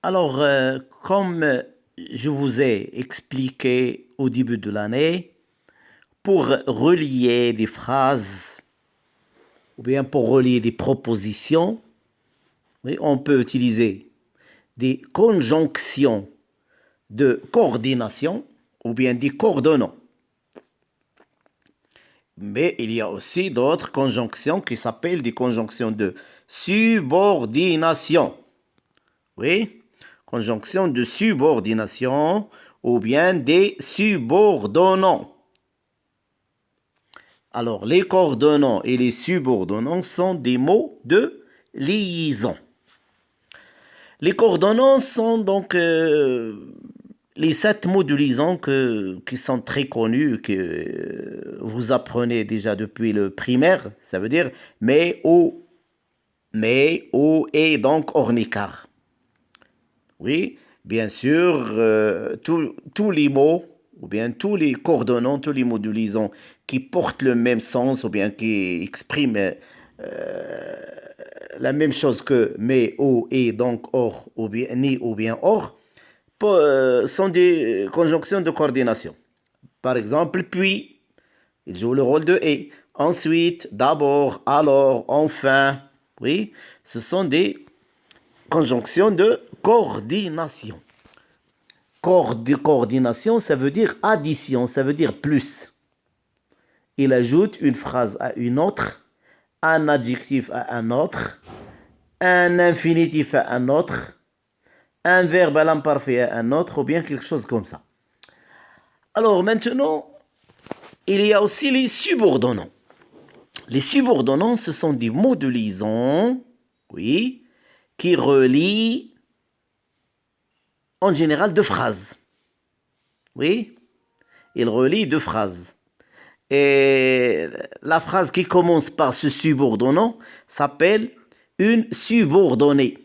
Alors, comme je vous ai expliqué au début de l'année, pour relier des phrases ou bien pour relier des propositions, oui, on peut utiliser des conjonctions de coordination ou bien des coordonnants. Mais il y a aussi d'autres conjonctions qui s'appellent des conjonctions de subordination. Oui, conjonction de subordination ou bien des subordonnants. Alors, les coordonnants et les subordonnants sont des mots de liaison. Les coordonnants sont donc les 7 mots de liaison qui sont très connus, que vous apprenez déjà depuis le primaire. Ça veut dire mais, ou, et, donc ornicar. Oui, bien sûr, tous les mots, ou bien tous les coordonnants, tous les mots de liaison qui portent le même sens, ou bien qui expriment la même chose que mais, ou, et, donc, or, ou bien ni, ou bien or, sont des conjonctions de coordination. Par exemple, puis, il joue le rôle de et. Ensuite, d'abord, alors, enfin. Oui, ce sont des conjonctions de coordination. Coordination, ça veut dire addition, ça veut dire plus. Il ajoute une phrase à une autre, un adjectif à un autre, un infinitif à un autre, un verbe à l'imparfait à un autre, ou bien quelque chose comme ça. Alors maintenant, il y a aussi les subordonnants. Les subordonnants, ce sont des mots de liaison, oui, qui relient en général deux phrases. Oui, ils relient deux phrases. Et la phrase qui commence par ce subordonnant s'appelle une subordonnée.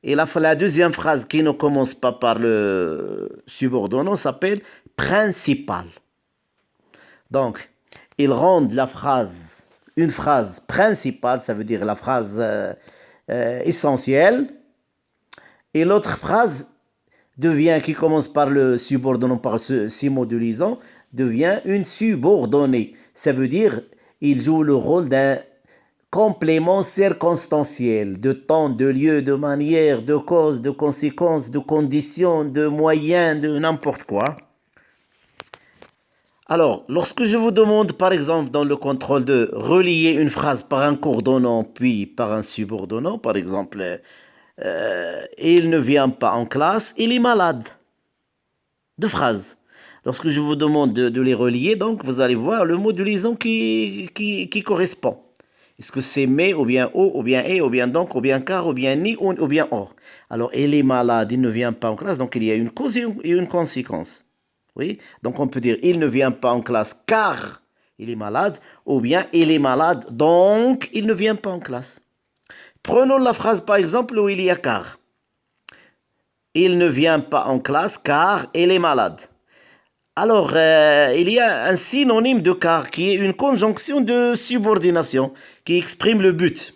Et la deuxième phrase qui ne commence pas par le subordonnant s'appelle principal. Donc, ils rendent la phrase une phrase principale, ça veut dire la phrase essentielle, et l'autre phrase qui commence par le subordonnant, par ces mots de liaison, devient une subordonnée. Ça veut dire il joue le rôle d'un complément circonstanciel, de temps, de lieu, de manière, de cause, de conséquence, de condition, de moyen, de n'importe quoi. Alors, lorsque je vous demande, par exemple, dans le contrôle de relier une phrase par un coordonnant puis par un subordonnant, par exemple, il ne vient pas en classe, il est malade. Deux phrases. Lorsque je vous demande de les relier, donc vous allez voir le mot de liaison qui correspond. Est-ce que c'est mais, ou bien au, ou bien et, ou bien donc, ou bien car, ou bien ni, ou bien or. Alors, il est malade, il ne vient pas en classe, donc il y a une cause et une conséquence. Oui, donc on peut dire il ne vient pas en classe car il est malade, ou bien il est malade, donc il ne vient pas en classe. Prenons la phrase par exemple où il y a car. Il ne vient pas en classe car il est malade. Alors, il y a un synonyme de car qui est une conjonction de subordination qui exprime le but.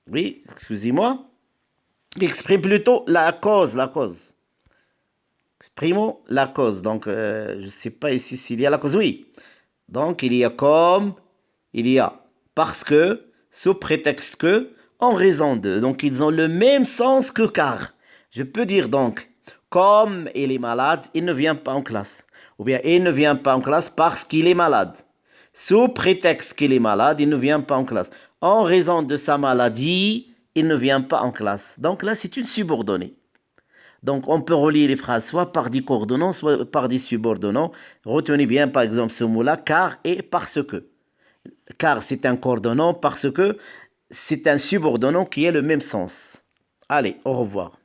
Oui, excusez-moi. Qui exprime plutôt la cause, la cause. Exprimons la cause. Donc, je ne sais pas ici s'il y a la cause. Oui. Donc, il y a comme, il y a parce que, sous prétexte que, en raison de. Donc, ils ont le même sens que car. Je peux dire donc, comme il est malade, il ne vient pas en classe. Ou bien, il ne vient pas en classe parce qu'il est malade. Sous prétexte qu'il est malade, il ne vient pas en classe. En raison de sa maladie, il ne vient pas en classe. Donc là, c'est une subordonnée. Donc, on peut relier les phrases soit par des coordonnants, soit par des subordonnants. Retenez bien, par exemple, ce mot-là, car et parce que. Car c'est un coordonnant, parce que c'est un subordonnant qui a le même sens. Allez, au revoir.